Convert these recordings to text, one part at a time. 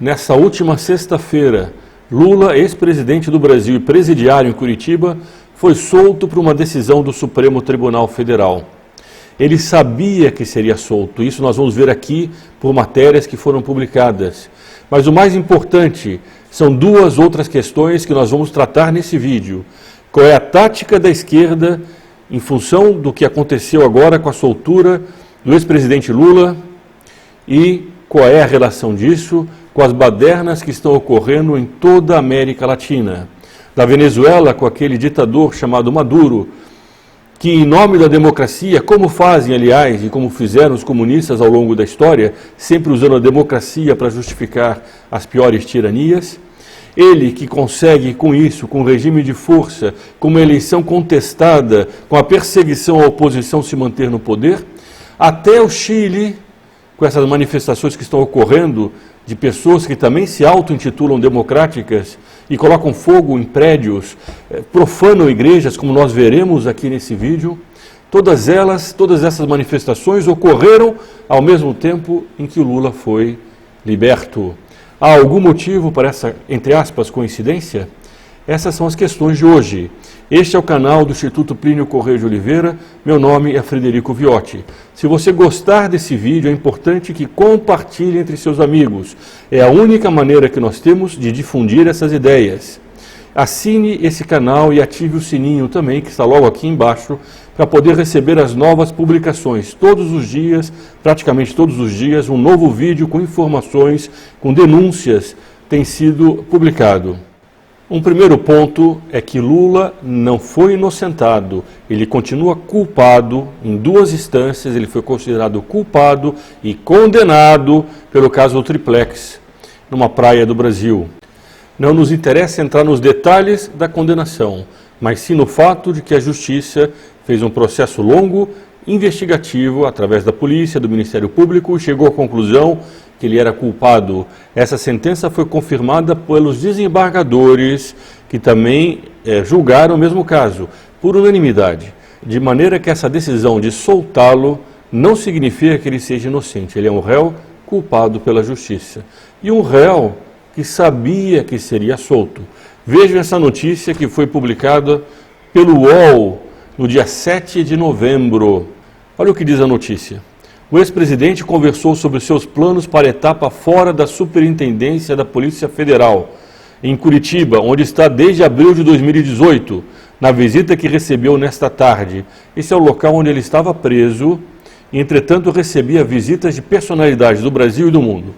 Nessa última sexta-feira, Lula, ex-presidente do Brasil e presidiário em Curitiba, foi solto por uma decisão do Supremo Tribunal Federal. Ele sabia que seria solto, isso nós vamos ver aqui por matérias que foram publicadas. Mas o mais importante são duas outras questões que nós vamos tratar nesse vídeo. Qual é a tática da esquerda em função do que aconteceu agora com a soltura do ex-presidente Lula e qual é a relação disso com as badernas que estão ocorrendo em toda a América Latina. Da Venezuela, com aquele ditador chamado Maduro, que em nome da democracia, como fazem, aliás, e como fizeram os comunistas ao longo da história, sempre usando a democracia para justificar as piores tiranias, ele que consegue com isso, com o regime de força, com uma eleição contestada, com a perseguição à oposição se manter no poder, até o Chile, com essas manifestações que estão ocorrendo, de pessoas que também se auto-intitulam democráticas e colocam fogo em prédios, profanam igrejas, como nós veremos aqui nesse vídeo, todas essas manifestações ocorreram ao mesmo tempo em que o Lula foi liberto. Há algum motivo para essa, entre aspas, coincidência? Essas são as questões de hoje. Este é o canal do Instituto Plínio Correia de Oliveira. Meu nome é Frederico Viotti. Se você gostar desse vídeo, é importante que compartilhe entre seus amigos. É a única maneira que nós temos de difundir essas ideias. Assine esse canal e ative o sininho também, que está logo aqui embaixo, para poder receber as novas publicações. Todos os dias, praticamente todos os dias, um novo vídeo com informações, com denúncias tem sido publicado. Um primeiro ponto é que Lula não foi inocentado, ele continua culpado em duas instâncias, ele foi considerado culpado e condenado pelo caso do triplex, numa praia do Brasil. Não nos interessa entrar nos detalhes da condenação, mas sim no fato de que a Justiça fez um processo longo, investigativo, através da polícia, do Ministério Público, e chegou à conclusão que ele era culpado. Essa sentença foi confirmada pelos desembargadores, que também julgaram o mesmo caso, por unanimidade, de maneira que essa decisão de soltá-lo não significa que ele seja inocente. Ele é um réu culpado pela Justiça. E um réu que sabia que seria solto. Vejam essa notícia que foi publicada pelo UOL no dia 7 de novembro. Olha o que diz a notícia. O ex-presidente conversou sobre seus planos para a etapa fora da Superintendência da Polícia Federal, em Curitiba, onde está desde abril de 2018, na visita que recebeu nesta tarde. Esse é o local onde ele estava preso e, entretanto, recebia visitas de personalidades do Brasil e do mundo.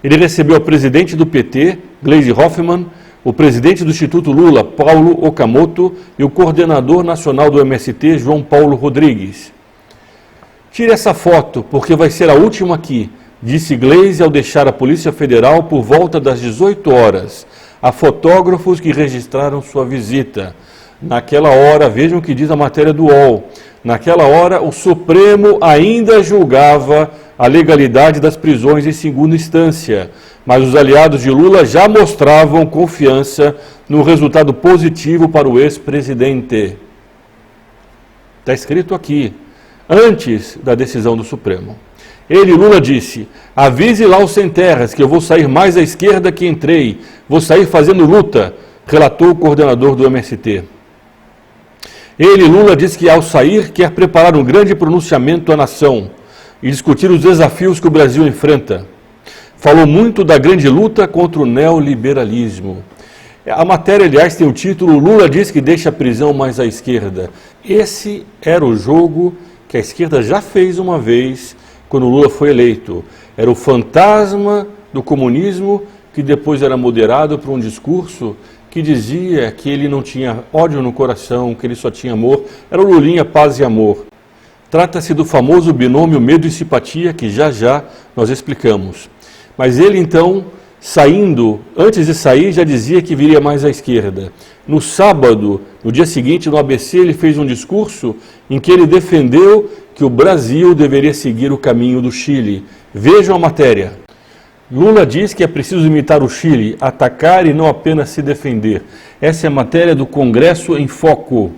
Ele recebeu a presidente do PT, Gleisi Hoffmann, o presidente do Instituto Lula, Paulo Okamoto, e o coordenador nacional do MST, João Paulo Rodrigues. Tire essa foto, porque vai ser a última aqui, disse Gleisi ao deixar a Polícia Federal por volta das 18 horas. Há fotógrafos que registraram sua visita. Naquela hora, vejam o que diz a matéria do UOL, naquela hora o Supremo ainda julgava a legalidade das prisões em segunda instância, mas os aliados de Lula já mostravam confiança no resultado positivo para o ex-presidente. Está escrito aqui, antes da decisão do Supremo. Ele, Lula, disse: avise lá os sem terras que eu vou sair mais à esquerda que entrei, vou sair fazendo luta, relatou o coordenador do MST. Ele, Lula, disse que ao sair quer preparar um grande pronunciamento à nação e discutir os desafios que o Brasil enfrenta. Falou muito da grande luta contra o neoliberalismo. A matéria, aliás, tem o título Lula diz que deixa a prisão mais à esquerda. Esse era o jogo que a esquerda já fez uma vez quando o Lula foi eleito. Era o fantasma do comunismo que depois era moderado por um discurso que dizia que ele não tinha ódio no coração, que ele só tinha amor. Era o Lulinha, paz e amor. Trata-se do famoso binômio medo e simpatia que já nós explicamos. Mas ele então, saindo, antes de sair, já dizia que viria mais à esquerda. No sábado, no dia seguinte, no ABC, ele fez um discurso em que ele defendeu que o Brasil deveria seguir o caminho do Chile. Vejam a matéria. Lula diz que é preciso imitar o Chile, atacar e não apenas se defender. Essa é a matéria do Congresso em Foco.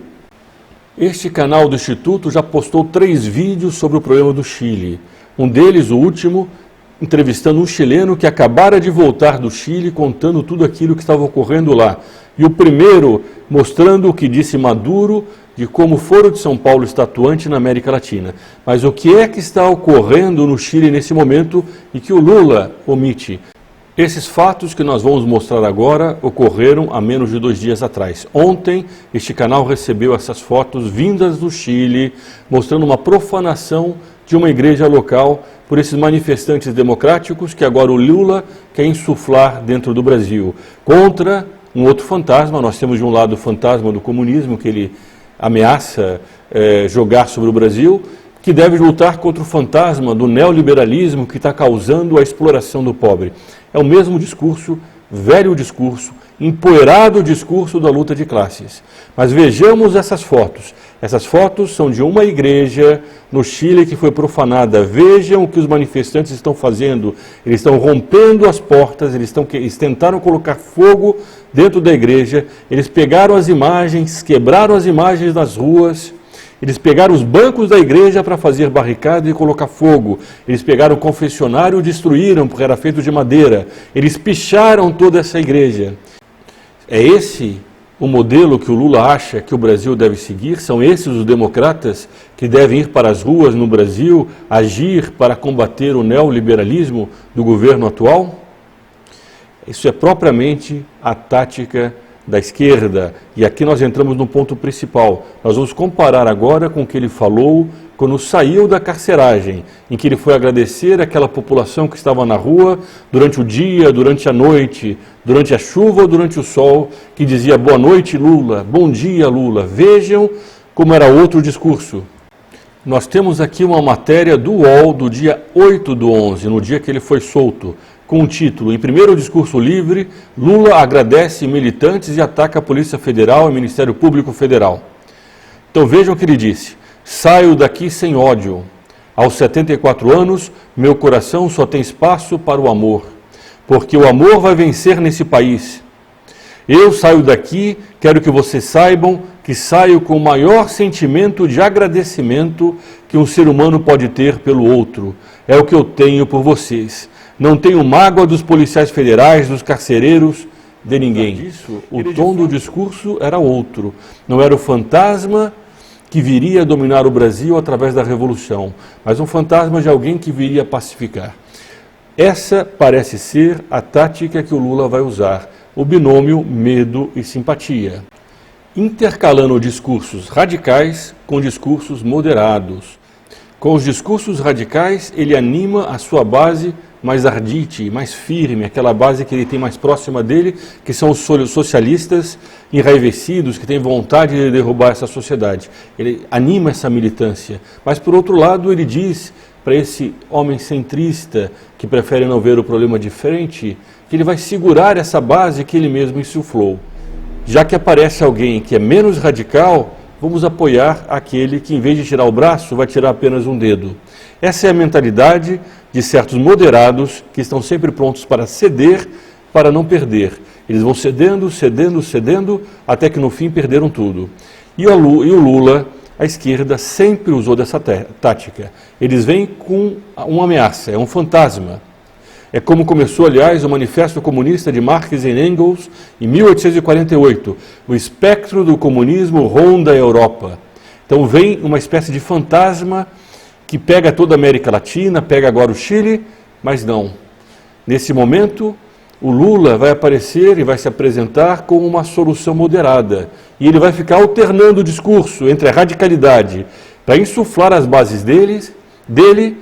Este canal do Instituto já postou 3 vídeos sobre o problema do Chile. Um deles, o último, entrevistando um chileno que acabara de voltar do Chile, contando tudo aquilo que estava ocorrendo lá. E o primeiro mostrando o que disse Maduro de como o Foro de São Paulo está atuante na América Latina. Mas o que é que está ocorrendo no Chile nesse momento e que o Lula omite? Esses fatos que nós vamos mostrar agora ocorreram há menos de 2 dias atrás. Ontem, este canal recebeu essas fotos vindas do Chile, mostrando uma profanação de uma igreja local por esses manifestantes democráticos que agora o Lula quer insuflar dentro do Brasil. Contra um outro fantasma, nós temos de um lado o fantasma do comunismo, que ele ameaça jogar sobre o Brasil, que deve lutar contra o fantasma do neoliberalismo que está causando a exploração do pobre. É o mesmo discurso, velho discurso, empoeirado discurso da luta de classes. Mas vejamos essas fotos. Essas fotos são de uma igreja no Chile que foi profanada. Vejam o que os manifestantes estão fazendo. Eles estão rompendo as portas, eles tentaram colocar fogo dentro da igreja, eles pegaram as imagens, quebraram as imagens nas ruas. Eles pegaram os bancos da igreja para fazer barricada e colocar fogo. Eles pegaram o confessionário e destruíram, porque era feito de madeira. Eles picharam toda essa igreja. É esse o modelo que o Lula acha que o Brasil deve seguir? São esses os democratas que devem ir para as ruas no Brasil, agir para combater o neoliberalismo do governo atual? Isso é propriamente a tática da esquerda, e aqui nós entramos no ponto principal. Nós vamos comparar agora com o que ele falou quando saiu da carceragem, em que ele foi agradecer aquela população que estava na rua durante o dia, durante a noite, durante a chuva ou durante o sol, que dizia boa noite Lula, bom dia Lula. Vejam como era outro discurso. Nós temos aqui uma matéria do UOL do dia 8/11, no dia que ele foi solto, com o título, em primeiro discurso livre, Lula agradece militantes e ataca a Polícia Federal e Ministério Público Federal. Então vejam o que ele disse, saio daqui sem ódio. Aos 74 anos, meu coração só tem espaço para o amor, porque o amor vai vencer nesse país. Eu saio daqui, quero que vocês saibam que saio com o maior sentimento de agradecimento que um ser humano pode ter pelo outro. É o que eu tenho por vocês. Não tenho mágoa dos policiais federais, dos carcereiros, de ninguém. O tom do discurso era outro. Não era o fantasma que viria a dominar o Brasil através da revolução, mas um fantasma de alguém que viria a pacificar. Essa parece ser a tática que o Lula vai usar, o binômio medo e simpatia, intercalando discursos radicais com discursos moderados. Com os discursos radicais, ele anima a sua base mais ardite, mais firme, aquela base que ele tem mais próxima dele, que são os socialistas enraivecidos, que têm vontade de derrubar essa sociedade. Ele anima essa militância. Mas, por outro lado, ele diz para esse homem centrista, que prefere não ver o problema de frente, que ele vai segurar essa base que ele mesmo insuflou. Já que aparece alguém que é menos radical, vamos apoiar aquele que, em vez de tirar o braço, vai tirar apenas um dedo. Essa é a mentalidade de certos moderados que estão sempre prontos para ceder, para não perder. Eles vão cedendo, cedendo, cedendo, até que no fim perderam tudo. E o Lula, a esquerda, sempre usou dessa tática. Eles vêm com uma ameaça, é um fantasma. É como começou, aliás, o Manifesto Comunista de Marx e Engels em 1848. O espectro do comunismo ronda a Europa. Então vem uma espécie de fantasma que pega toda a América Latina, pega agora o Chile, mas não. Nesse momento, o Lula vai aparecer e vai se apresentar como uma solução moderada. E ele vai ficar alternando o discurso entre a radicalidade para insuflar as bases dele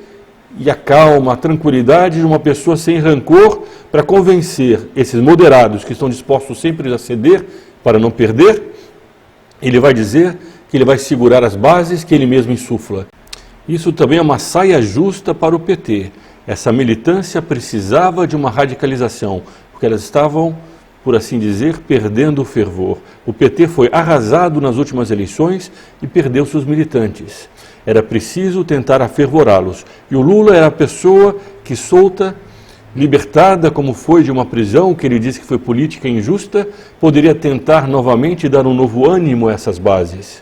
e a calma, a tranquilidade de uma pessoa sem rancor para convencer esses moderados que estão dispostos sempre a ceder para não perder. Ele vai dizer que ele vai segurar as bases que ele mesmo insufla. Isso também é uma saia justa para o PT. Essa militância precisava de uma radicalização, porque elas estavam, por assim dizer, perdendo o fervor. O PT foi arrasado nas últimas eleições e perdeu seus militantes. Era preciso tentar afervorá-los. E o Lula era a pessoa que, solta, libertada como foi de uma prisão, que ele disse que foi política injusta, poderia tentar novamente dar um novo ânimo a essas bases.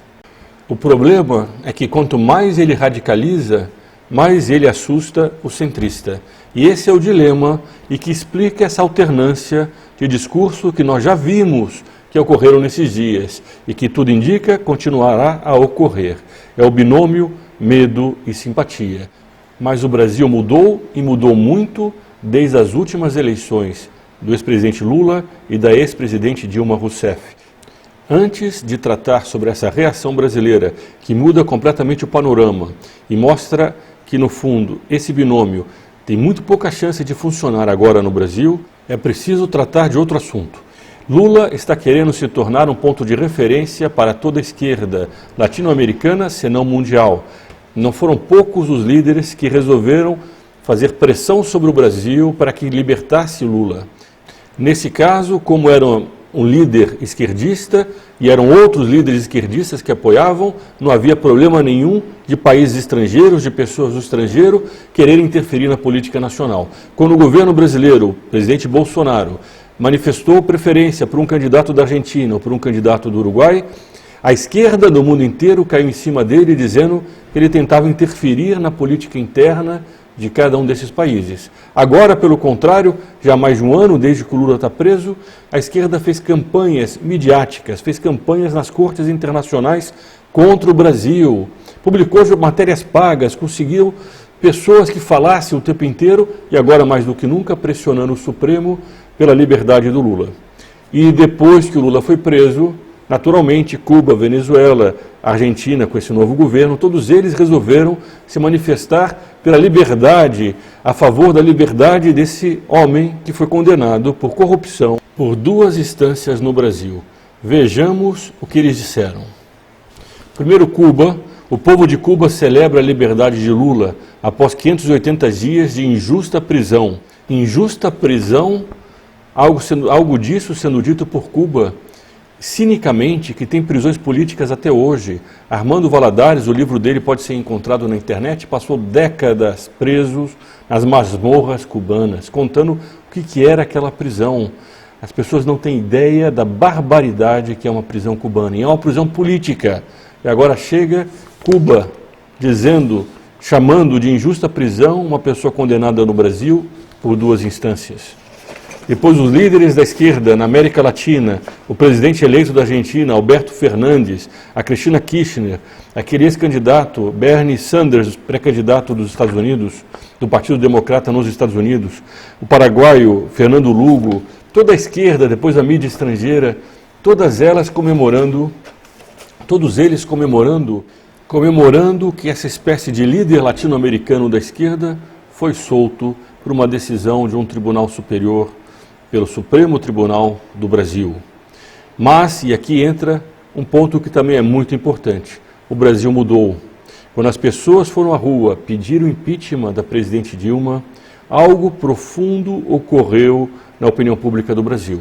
O problema é que quanto mais ele radicaliza, mais ele assusta o centrista. E esse é o dilema e que explica essa alternância de discurso que nós já vimos que ocorreram nesses dias e que tudo indica continuará a ocorrer. É o binômio medo e simpatia. Mas o Brasil mudou e mudou muito desde as últimas eleições do ex-presidente Lula e da ex-presidente Dilma Rousseff. Antes de tratar sobre essa reação brasileira, que muda completamente o panorama e mostra que, no fundo, esse binômio tem muito pouca chance de funcionar agora no Brasil, é preciso tratar de outro assunto. Lula está querendo se tornar um ponto de referência para toda a esquerda latino-americana, senão mundial. Não foram poucos os líderes que resolveram fazer pressão sobre o Brasil para que libertasse Lula. Nesse caso, como era um líder esquerdista e eram outros líderes esquerdistas que apoiavam, não havia problema nenhum de países estrangeiros, de pessoas do estrangeiro, quererem interferir na política nacional. Quando o governo brasileiro, o presidente Bolsonaro, manifestou preferência por um candidato da Argentina ou por um candidato do Uruguai, a esquerda do mundo inteiro caiu em cima dele dizendo que ele tentava interferir na política interna de cada um desses países. Agora, pelo contrário, já há mais de um ano, desde que o Lula está preso, a esquerda fez campanhas midiáticas, fez campanhas nas cortes internacionais contra o Brasil, publicou matérias pagas, conseguiu pessoas que falassem o tempo inteiro e agora, mais do que nunca, pressionando o Supremo pela liberdade do Lula. E depois que o Lula foi preso, naturalmente, Cuba, Venezuela, Argentina, com esse novo governo, todos eles resolveram se manifestar pela liberdade, a favor da liberdade desse homem que foi condenado por corrupção por 2 instâncias no Brasil. Vejamos o que eles disseram. Primeiro, Cuba. O povo de Cuba celebra a liberdade de Lula após 580 dias de injusta prisão. Injusta prisão, algo disso sendo dito por Cuba, cinicamente, que tem prisões políticas até hoje. Armando Valladares, o livro dele pode ser encontrado na internet, passou décadas presos nas masmorras cubanas, contando o que era aquela prisão. As pessoas não têm ideia da barbaridade que é uma prisão cubana, e é uma prisão política. E agora chega Cuba chamando de injusta prisão uma pessoa condenada no Brasil por 2 instâncias. Depois, os líderes da esquerda na América Latina, o presidente eleito da Argentina, Alberto Fernandes, a Cristina Kirchner, aquele ex-candidato Bernie Sanders, pré-candidato dos Estados Unidos, do Partido Democrata nos Estados Unidos, o paraguaio Fernando Lugo, toda a esquerda, depois a mídia estrangeira, todos eles comemorando que essa espécie de líder latino-americano da esquerda foi solto por uma decisão de um tribunal superior, pelo Supremo Tribunal do Brasil. Mas, e aqui entra um ponto que também é muito importante, o Brasil mudou. Quando as pessoas foram à rua pedir o impeachment da presidente Dilma, algo profundo ocorreu na opinião pública do Brasil.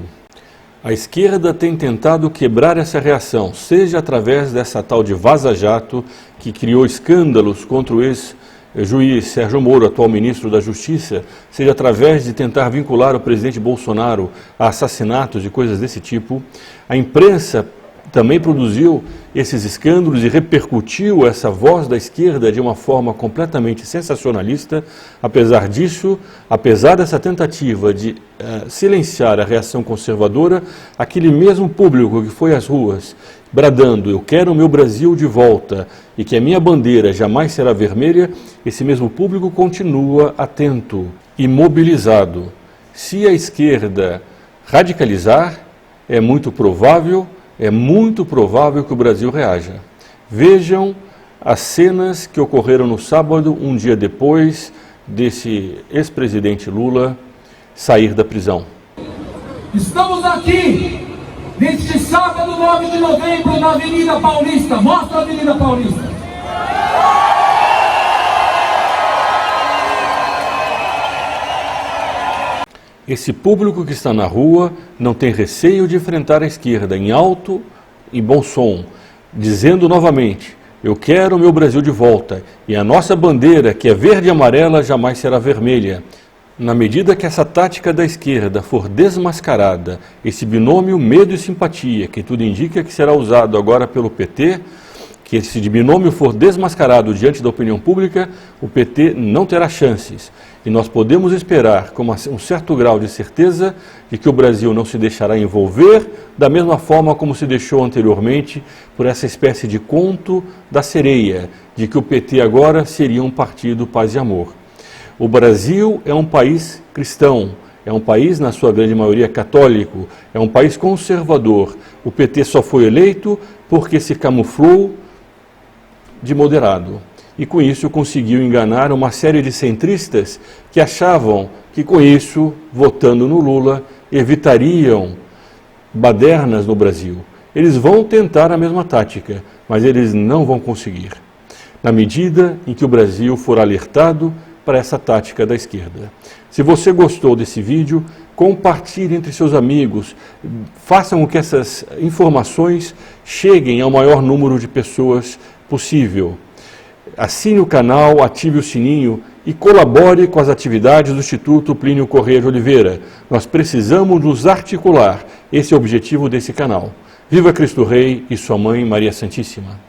A esquerda tem tentado quebrar essa reação, seja através dessa tal de vaza-jato, que criou escândalos contra o ex-juiz Sérgio Moro, atual ministro da Justiça, seja através de tentar vincular o presidente Bolsonaro a assassinatos e coisas desse tipo. A imprensa também produziu esses escândalos e repercutiu essa voz da esquerda de uma forma completamente sensacionalista. Apesar disso, apesar dessa tentativa de silenciar a reação conservadora, aquele mesmo público que foi às ruas bradando "Eu quero o meu Brasil de volta" e que a minha bandeira jamais será vermelha, esse mesmo público continua atento e mobilizado. Se a esquerda radicalizar, é muito provável que o Brasil reaja. Vejam as cenas que ocorreram no sábado, um dia depois desse ex-presidente Lula sair da prisão. Estamos aqui, neste sábado 9 de novembro, na Avenida Paulista. Mostra a Avenida Paulista. Esse público que está na rua não tem receio de enfrentar a esquerda em alto e bom som, dizendo novamente: "Eu quero o meu Brasil de volta, e a nossa bandeira, que é verde e amarela, jamais será vermelha." Na medida que essa tática da esquerda for desmascarada, esse binômio medo e simpatia, que tudo indica que será usado agora pelo PT, que se de binômio for desmascarado diante da opinião pública, o PT não terá chances. E nós podemos esperar com um certo grau de certeza de que o Brasil não se deixará envolver da mesma forma como se deixou anteriormente por essa espécie de conto da sereia, de que o PT agora seria um partido paz e amor. O Brasil é um país cristão, é um país, na sua grande maioria, católico, é um país conservador. O PT só foi eleito porque se camuflou de moderado. E com isso conseguiu enganar uma série de centristas que achavam que com isso, votando no Lula, evitariam badernas no Brasil. Eles vão tentar a mesma tática, mas eles não vão conseguir. Na medida em que o Brasil for alertado para essa tática da esquerda. Se você gostou desse vídeo, compartilhe entre seus amigos, façam com que essas informações cheguem ao maior número de pessoas possível. Assine o canal, ative o sininho e colabore com as atividades do Instituto Plínio Corrêa de Oliveira. Nós precisamos nos articular. Esse é o objetivo desse canal. Viva Cristo Rei e sua Mãe Maria Santíssima.